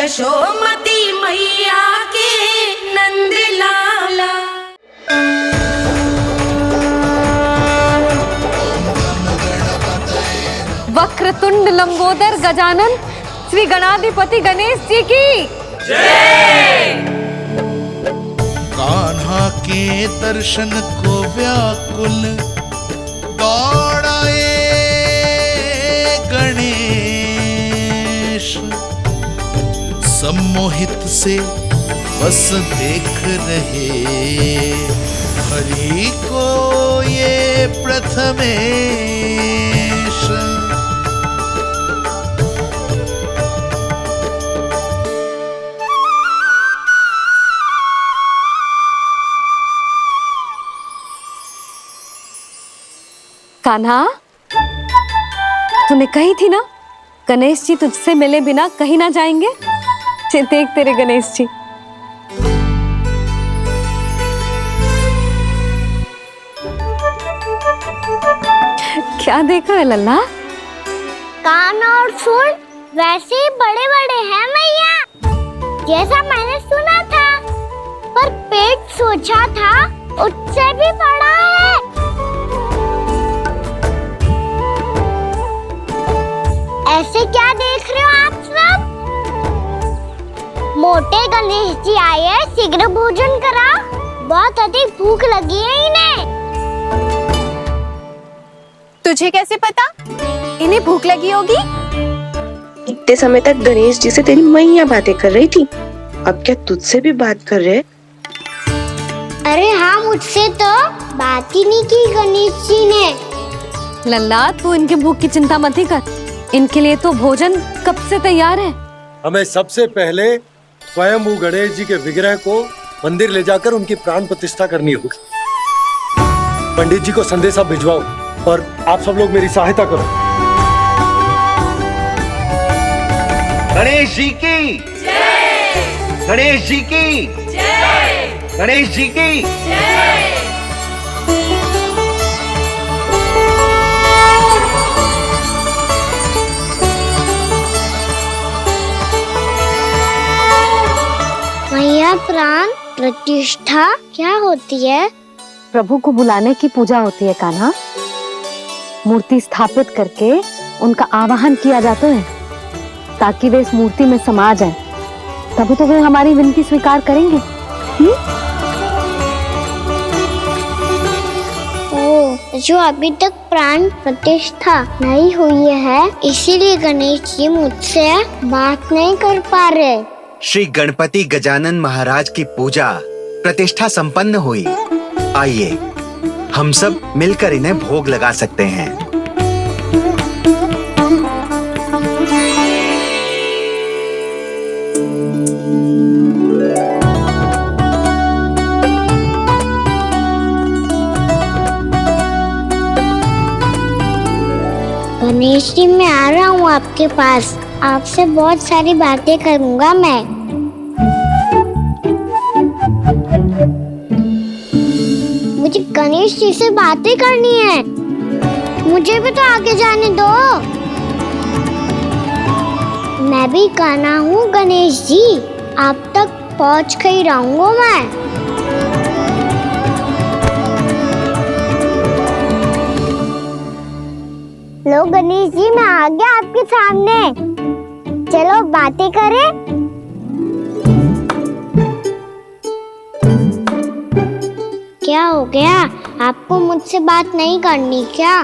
यशोमती मैया के नंद लाला। वक्रतुंड लंबोदर गजानन श्री गणाधिपति गणेश जी की जय। कान्हा के दर्शन को व्याकुल दौड़ाए गणेश, सम्मोहित से बस देख रहे हरि को ये प्रथमेश। कान्हा, तूने कही थी ना गणेश जी तुझसे मिले बिना कहीं ना जाएंगे। देख तेरे गणेश जी। क्या देख रहा है लल्ला? कान और सुन वैसे ही बड़े बड़े हैं मैया, जैसा मैंने सुना था, पर पेट सोचा था उससे भी बड़ा है। ऐसे क्या देख रहे हो आप सब? मोटे गणेश जी आए हैं, शीघ्र भोजन करा, बहुत अधिक भूख लगी है इन्हें। तुझे कैसे पता इन्हें भूख लगी होगी? इतने समय तक गणेश जी से तेरी मैया बातें कर रही थी, अब क्या तुझसे भी बात कर रहे? अरे हाँ, मुझसे तो बात ही नहीं की गणेश जी ने। लल्ला, तू इनके भूख की चिंता मत ही कर, इनके लिए तो भोजन कब से तैयार है। हमें सबसे पहले स्वयंभू गणेश जी के विग्रह को मंदिर ले जाकर उनकी प्राण प्रतिष्ठा करनी होगी। पंडित जी को संदेशा भिजवाओ और आप सब लोग मेरी सहायता करो। गणेश जी की जय। गणेश जी की जय। गणेश जी की जय। मैया, प्राण प्रतिष्ठा क्या होती है? प्रभु को बुलाने की पूजा होती है कान्हा। मूर्ति स्थापित करके उनका आवाहन किया जाता है ताकि वे इस मूर्ति में समा जाएं। तभी तो वे हमारी विनती स्वीकार करेंगे। जो अभी तक प्राण प्रतिष्ठा नहीं हुई है, इसीलिए गणेश जी मुझसे बात नहीं कर पा रहे। श्री गणपति गजानन महाराज की पूजा प्रतिष्ठा संपन्न हुई। आइए हम सब मिलकर इन्हें भोग लगा सकते हैं। गणेश जी, मैं आ रहा हूँ आपके पास, आपसे बहुत सारी बातें करूँगा मैं। मुझे गणेश जी से बातें करनी है, मुझे भी तो आगे जाने दो। मैं भी कान्हा हूँ गणेश जी, आप तक पहुँच कर ही रहूँगा मैं। लो गणेश जी, मैं आ गया आपके सामने, चलो बातें करें। क्या हो गया, आपको मुझसे बात नहीं करनी क्या?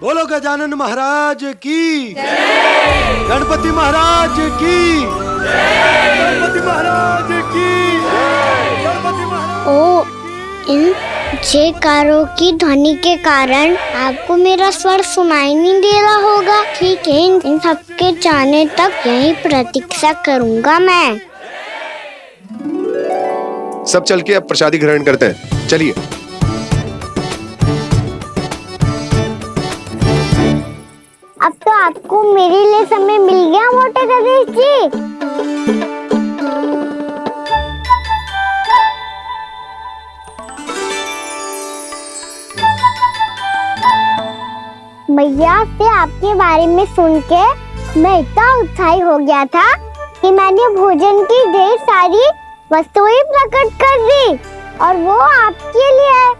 बोलो गजानन महाराज की जय। गणपति महाराज की जय। गणपति महाराज की जय। गणपति महाराज। ओ, इन जयकारों की ध्वनि के कारण आपको मेरा स्वर सुनाई नहीं दे रहा होगा। ठीक है, इन सबके जाने तक यही प्रतीक्षा करूंगा मैं। सब चल के अब प्रसादी ग्रहण करते हैं, चलिए। अब तो आपको मेरे लिए समय मिल गया मोटे गणेश जी। मैया से आपके बारे में सुन के मैं इतना उत्साही हो गया था कि कि मैंने भोजन की ढेर सारी वस्तुएं प्रकट कर दी और वो आपके लिए है।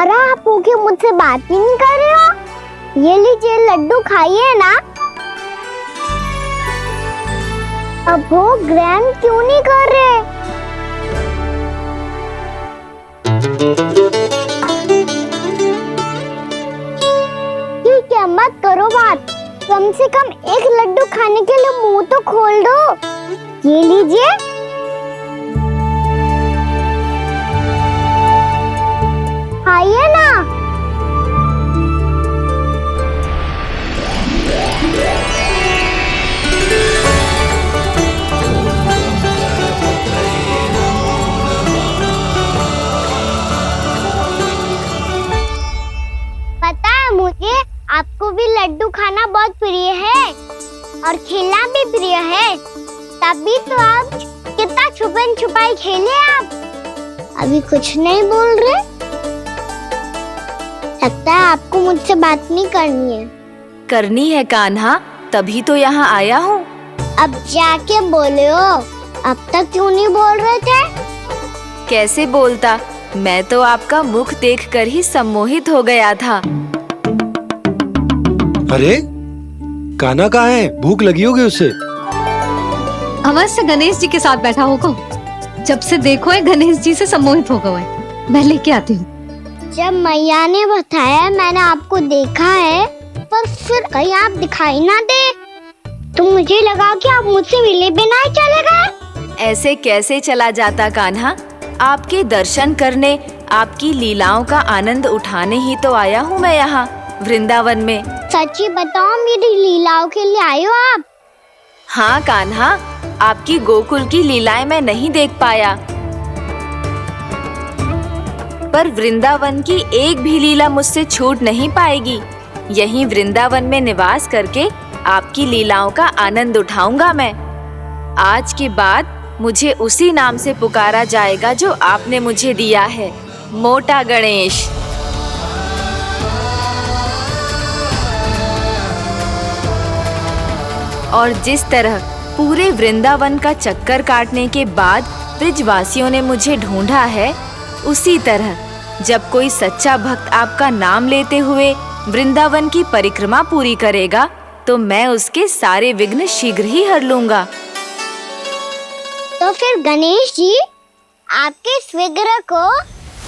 अरे आप भूखे मुझसे बात ही नहीं कर रहे हो। ये लीजिए लड्डू खाइए ना। अब वो ग्रहण क्यों नहीं कर रहे? ठीक है, मत करो बात। कम से कम एक लड्डू खाने के लिए मुंह तो खोल दो। ये लीजिए। खाइए ना। पता है मुझे आपको भी लड्डू खाना बहुत प्रिय है और खेलना भी प्रिय है, तभी तो आप कितना छुपन छुपाई खेले। आप अभी कुछ नहीं बोल रहे। लगता है आपको मुझसे बात नहीं करनी है। करनी है कान्हा, तभी तो यहाँ आया हूँ। अब जाके बोले हो। अब तक क्यों नहीं बोल रहे थे? कैसे बोलता, मैं तो आपका मुख देखकर ही सम्मोहित हो गया था। अरे कान्हा कहाँ है? भूख लगी होगी उसे। अवश्य गणेश जी के साथ बैठा होगा। जब से देखो है गणेश जी से सम्मोहित हो गए। मैं लेके आती हूँ। जब मैया ने बताया मैंने आपको देखा है, पर फिर कहीं आप दिखाई ना दे तो मुझे लगा कि आप मुझसे मिले बिना ही चले गए। ऐसे कैसे चला जाता कान्हा, आपके दर्शन करने, आपकी लीलाओं का आनंद उठाने ही तो आया हूँ मैं यहाँ वृंदावन में। सच्ची बताओ, मेरी लीलाओं के लिए आए हो आप? हाँ कान्हा, आपकी गोकुल की लीलाएं मैं नहीं देख पाया, पर वृंदावन की एक भी लीला मुझसे छूट नहीं पाएगी। यहीं वृंदावन में निवास करके आपकी लीलाओं का आनंद उठाऊंगा मैं। आज के बाद मुझे उसी नाम से पुकारा जाएगा जो आपने मुझे दिया है, मोटा गणेश। और जिस तरह पूरे वृंदावन का चक्कर काटने के बाद ब्रिजवासियों ने मुझे ढूंढा है, उसी तरह जब कोई सच्चा भक्त आपका नाम लेते हुए वृंदावन की परिक्रमा पूरी करेगा, तो मैं उसके सारे विघ्न शीघ्र ही हर लूंगा। तो फिर गणेश जी, आपके इस विग्रह को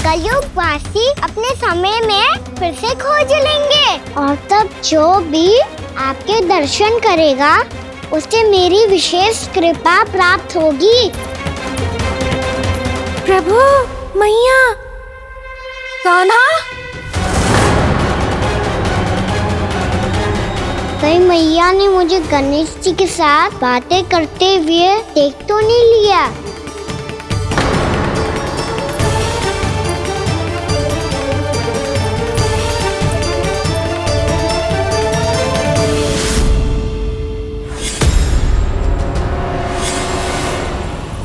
कलयुग वासी अपने समय में फिर से खोज लेंगे और तब जो भी आपके दर्शन करेगा उसे मेरी विशेष कृपा प्राप्त होगी। प्रभु, मैया, कान्हा। कहीं मैया ने मुझे गणेश जी के साथ बातें करते हुए देख तो नहीं लिया?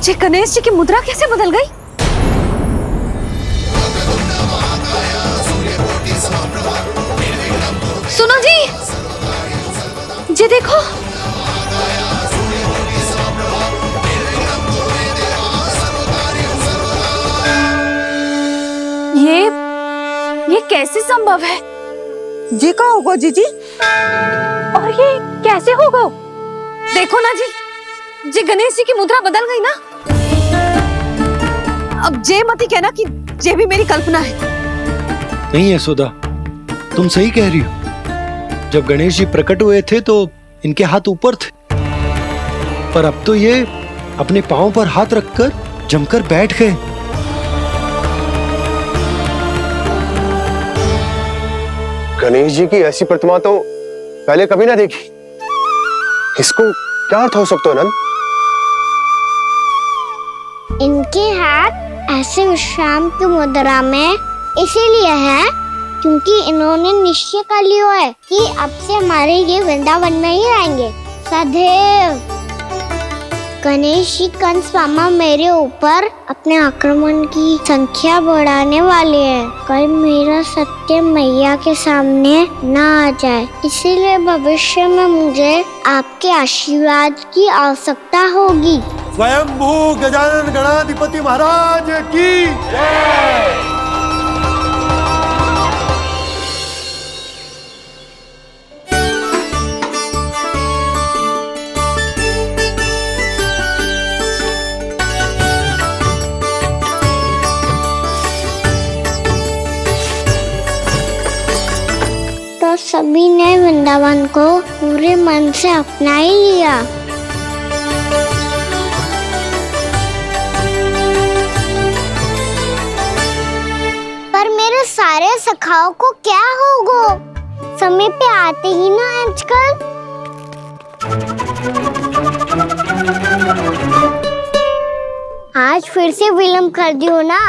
ये गणेश जी की मुद्रा कैसे बदल गई? सुनो जी, ये देखो। ये कैसे संभव है? जी का होगा जीजी? और ये कैसे होगा? देखो ना जी, जे गणेश जी की मुद्रा बदल गई ना। अब जे मत ही कहना कि जे भी मेरी कल्पना है। नहीं यशोदा, तुम सही कह रही हो। जब गणेश जी प्रकट हुए थे तो इनके हाथ ऊपर थे, पर अब तो ये अपने पांव पर हाथ रखकर जमकर बैठ गए। गणेश जी की ऐसी प्रतिमा तो पहले कभी ना देखी। इसको क्या अर्थ हो सकता है नंद? इनके हाथ ऐसे विश्राम की मुद्रा में इसीलिए है क्योंकि इन्होंने निश्चय कर लिया है कि अब से हमारे ये वृंदावन में ही रहेंगे सदैव। गणेश जी कंस मामा मेरे ऊपर अपने आक्रमण की संख्या बढ़ाने वाले हैं। कल मेरा सत्य मैया के सामने ना आ जाए, इसीलिए भविष्य में मुझे आपके आशीर्वाद की आवश्यकता होगी। स्वयंभू गजानन गणाधिपति महाराज की जय। तो सभी ने वृंदावन को पूरे मन से अपना ही लिया। पर मेरे सारे सखाओं को क्या होगा? समय पे आते ही ना आजकल। आज फिर से विलम्ब कर दियो ना।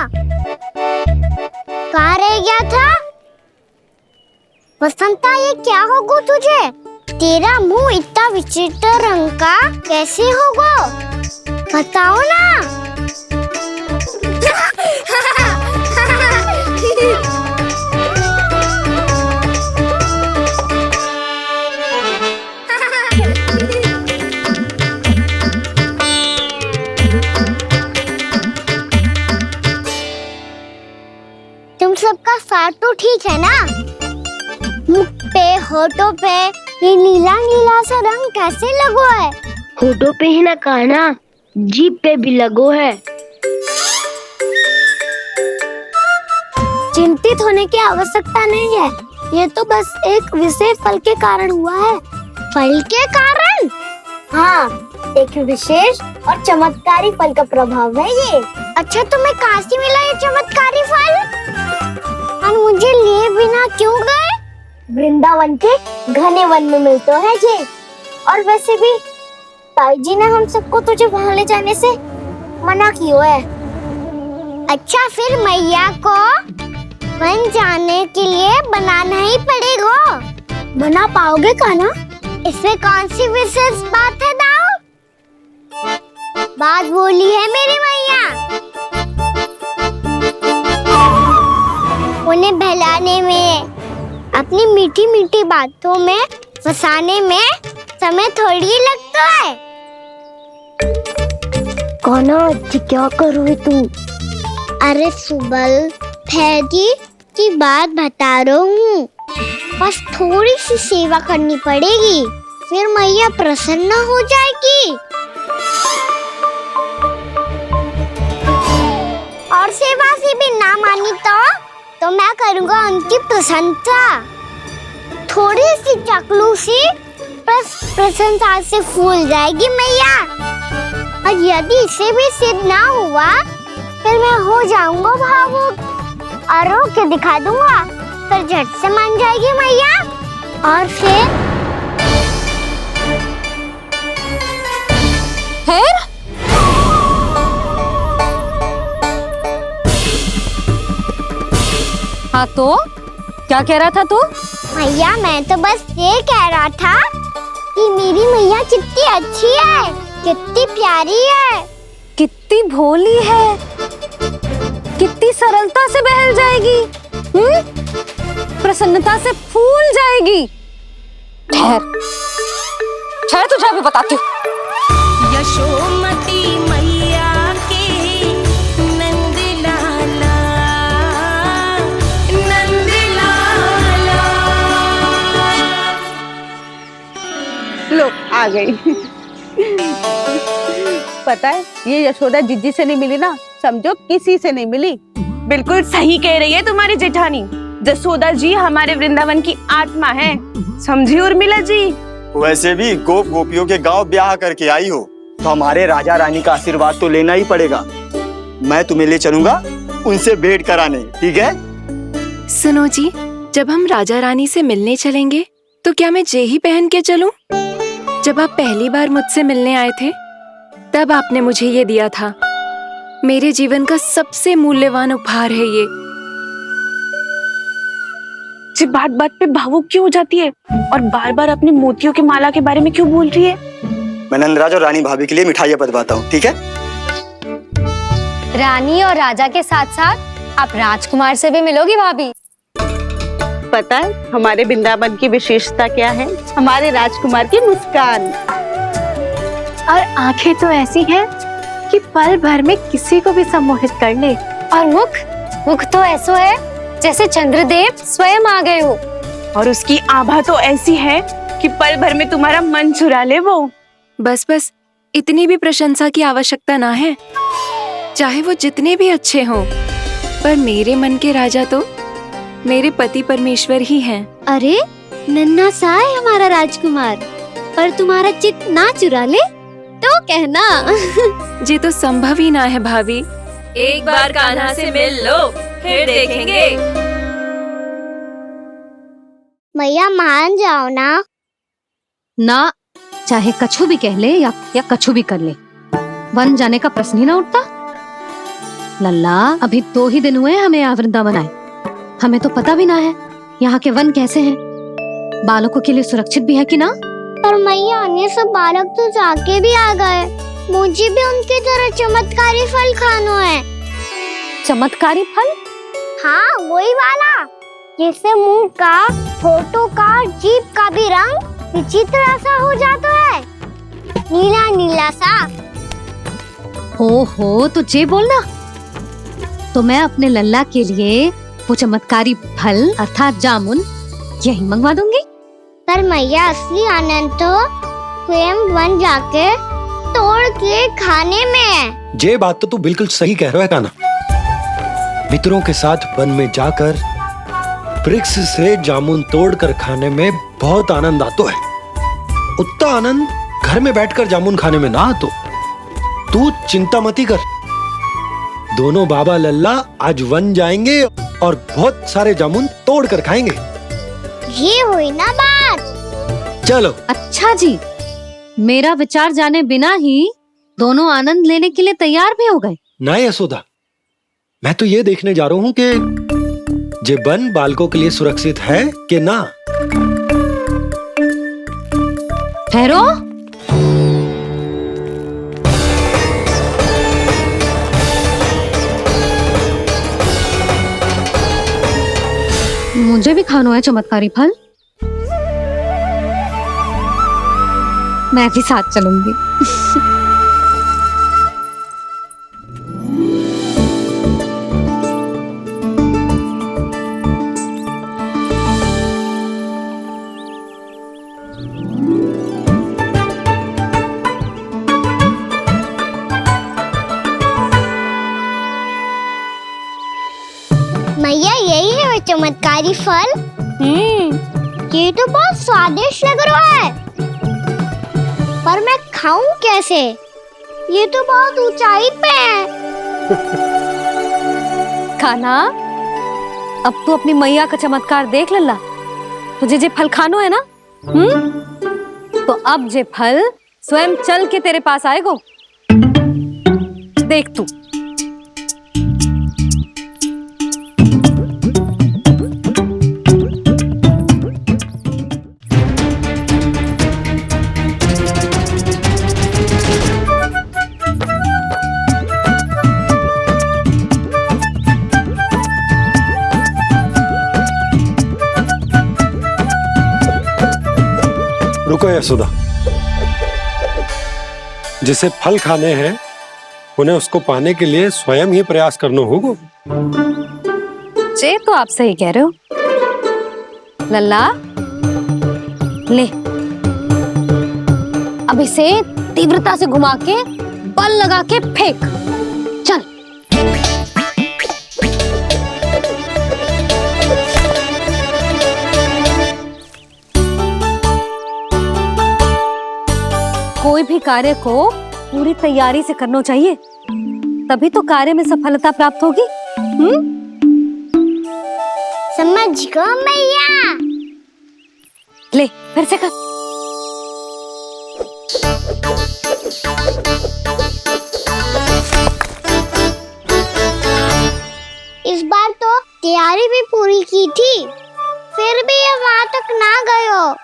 कहाँ रह गया था? वसंता, ये क्या होगा तुझे? तेरा मुंह इतना विचित्र रंग का कैसे होगा? बताओ ना। तुम सबका स्वाद तो ठीक है ना? मुख पे, होठों पे ये नीला नीला सा रंग कैसे लगो है? होठों पे ही ना कान्हा, जीभ पे भी लगो है। चिंतित होने की आवश्यकता नहीं है, ये तो बस एक विशेष फल के कारण हुआ है। फल के कारण? हाँ, एक विशेष और चमत्कारी फल का प्रभाव है ये। अच्छा, तुम्हें कहाँ से मिला ये चमत्कारी फल? और मुझे लिए बिना क्यों गए? वृंदावन के घने वन में मिलते है ये। और वैसे भी ताई जी ने हम सबको तुझे वहाँ ले जाने से मना किया है। अच्छा, फिर मैया को वन जाने के लिए बनाना ही पड़ेगा। बना पाओगे कान्हा? इसमें कौन सी विशेष बात है दाऊ? बात बोली है मेरी मैया। उन्हें बहलाने में, अपनी मीठी मीठी बातों में फंसाने में समय थोड़ी लगता है। कान्हा, क्या करोगे तू? अरे सुबल, फैदी की बात बता रहा हूँ। बस थोड़ी सी सेवा करनी पड़ेगी, फिर मैया प्रसन्न हो जाएगी। और सेवा से भी ना मानी तो मैं करूँगा उनकी प्रशंसा। थोड़ी सी चाकलूसी प्रशंसा से फूल जाएगी मैया। और यदि इसे भी सिद्ध ना हुआ, फिर मैं हो जाऊंगा भावुक और रो के दिखा दूंगा, फिर झट से मान जाएगी मैया। और फिर हाँ, तो क्या कह रहा था तू? मैया, मैं तो बस ये कह रहा था कि मेरी मैया कितनी अच्छी है, कितनी प्यारी है, कितनी भोली है, कितनी सरलता से बहल जाएगी, प्रसन्नता से फूल जाएगी। ठहर तुझे भी बताती हूँ। यशोमती मैया के नंद लाला, नंद लाला। लो, आ गई। पता है, ये यशोदा जिज्जी से नहीं मिली ना, समझो किसी से नहीं मिली। बिल्कुल सही कह रही है तुम्हारी जेठानी। यशोदा जी हमारे वृंदावन की आत्मा है, समझी उर्मिला जी। वैसे भी गोप गोपियों के गांव ब्याह करके आई हो, तो हमारे राजा रानी का आशीर्वाद तो लेना ही पड़ेगा। मैं तुम्हें ले चलूंगा उनसे भेंट कराने, ठीक है? सुनो जी, जब हम राजा रानी से मिलने चलेंगे तो क्या मैं जे ही पहन के चलूं? जब आप पहली बार मुझसे मिलने आए थे, तब आपने मुझे ये दिया था। मेरे जीवन का सबसे मूल्यवान उपहार है ये। जी बात बात पे भावुक क्यों हो जाती है और बार बार अपनी मोतियों की माला के बारे में क्यों बोल रही है? मैं नंदराज और रानी भाभी के लिए मिठाइयाँ बंटवाता हूँ, ठीक है? रानी और राजा के साथ साथ आप राजकुमार से भी मिलोगी भाभी। पता है हमारे वृंदावन की विशेषता क्या है? हमारे राजकुमार की मुस्कान। और आंखें तो ऐसी हैं कि पल भर में किसी को भी सम्मोहित कर ले। और मुख तो ऐसा है जैसे चंद्रदेव स्वयं आ गए हो। और उसकी आभा तो ऐसी है कि पल भर में तुम्हारा मन चुरा ले वो। बस बस, इतनी भी प्रशंसा की आवश्यकता ना है। चाहे वो जितने भी अच्छे हों, पर मेरे मन के राजा तो मेरे पति परमेश्वर ही हैं। अरे नन्हा सा है हमारा राजकुमार, पर तुम्हारा चित्त ना चुरा ले तो कहना। ये तो संभव ही ना है भाभी। एक बार कान्हा से मिल लो, फिर देखेंगे। मैया मान जाओ ना। ना, चाहे कछु भी कह ले या कछु भी कर ले, वन जाने का प्रश्न ही ना उठता। लल्ला, अभी 2 ही दिन हुए हमें यहाँ वृंदावन आए। हमें तो पता भी ना है यहाँ के वन कैसे हैं, बालकों के लिए सुरक्षित भी है कि ना। पर मैया अन्य सब बालक तो जाके भी आ गए। मुझे भी उनकी तरह चमत्कारी फल खाना है। चमत्कारी फल? हाँ, वही वाला जिससे मुंह का, होठों का, जीभ का भी रंग विचित्र सा हो जाता है, नीला नीला सा। हो तो जे बोलना। तो मैं अपने लल्ला के लिए वो चमत्कारी फल अर्थात जामुन यही मंगवा दूंगी। पर मैया असली आनंद तो स्वयं वन जाके तोड़ के खाने में है। ये बात तो तू बिल्कुल सही कह रहा है कान्हा। मित्रों के साथ वन में जाकर वृक्ष से जामुन तोड़कर खाने में बहुत आनंद आता है। उतना आनंद घर में बैठकर जामुन खाने में ना आतो। तू चिंता मती कर, दोनों बाबा लल्ला आज वन जाएंगे और बहुत सारे जामुन तोड़कर खाएंगे। ये हुई ना बात। चलो। अच्छा जी, मेरा विचार जाने बिना ही दोनों आनंद लेने के लिए तैयार भी हो गए। ना यशोदा, मैं तो ये देखने जा रहा हूँ कि जे वन बालकों के लिए सुरक्षित है कि ना। ठहरो। मुझे भी खाना है चमत्कारी फल। मैं भी साथ चलूंगी। मैया यही है वो चमत्कारी फल। ये तो बहुत स्वादिष्ट लग रहा है, पर मैं खाऊं कैसे? ये तो बहुत ऊंचाई पे है। खाना, अब तू अपनी मैया का चमत्कार देख लल्ला। तुझे जे फल खानो है ना, तो अब जे फल स्वयं चल के तेरे पास आएगो। देख तू। रुको यशोदा, जिसे फल खाने हैं उन्हें उसको पाने के लिए स्वयं ही प्रयास करना होगा। जे तो आप सही कह रहे हो लल्ला। ले, अब इसे तीव्रता से घुमा के बल लगा के फेंक। चल। कोई भी कार्य को पूरी तैयारी से करना चाहिए, तभी तो कार्य में सफलता प्राप्त होगी। समझ गो मैया। ले, फिर से कर। इस बार तो तैयारी भी पूरी की थी, फिर भी ये वहां तक ना गए हो।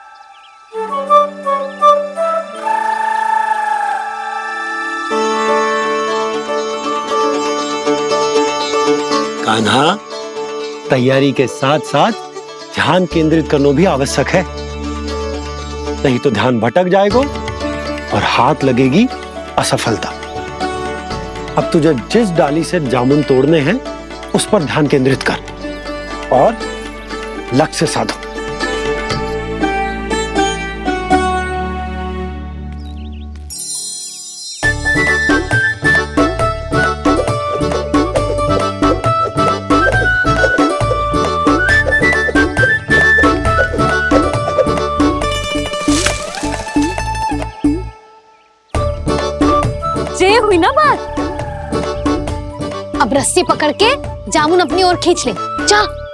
कान्हा, तैयारी के साथ साथ ध्यान केंद्रित करना भी आवश्यक है, नहीं तो ध्यान भटक जाएगा और हाथ लगेगी असफलता। अब तुझे जिस डाली से जामुन तोड़ने हैं उस पर ध्यान केंद्रित कर और लक्ष्य साधो। ये हुई ना बात। अब रस्सी पकड़ के जामुन अपनी ओर खींच ले। जा।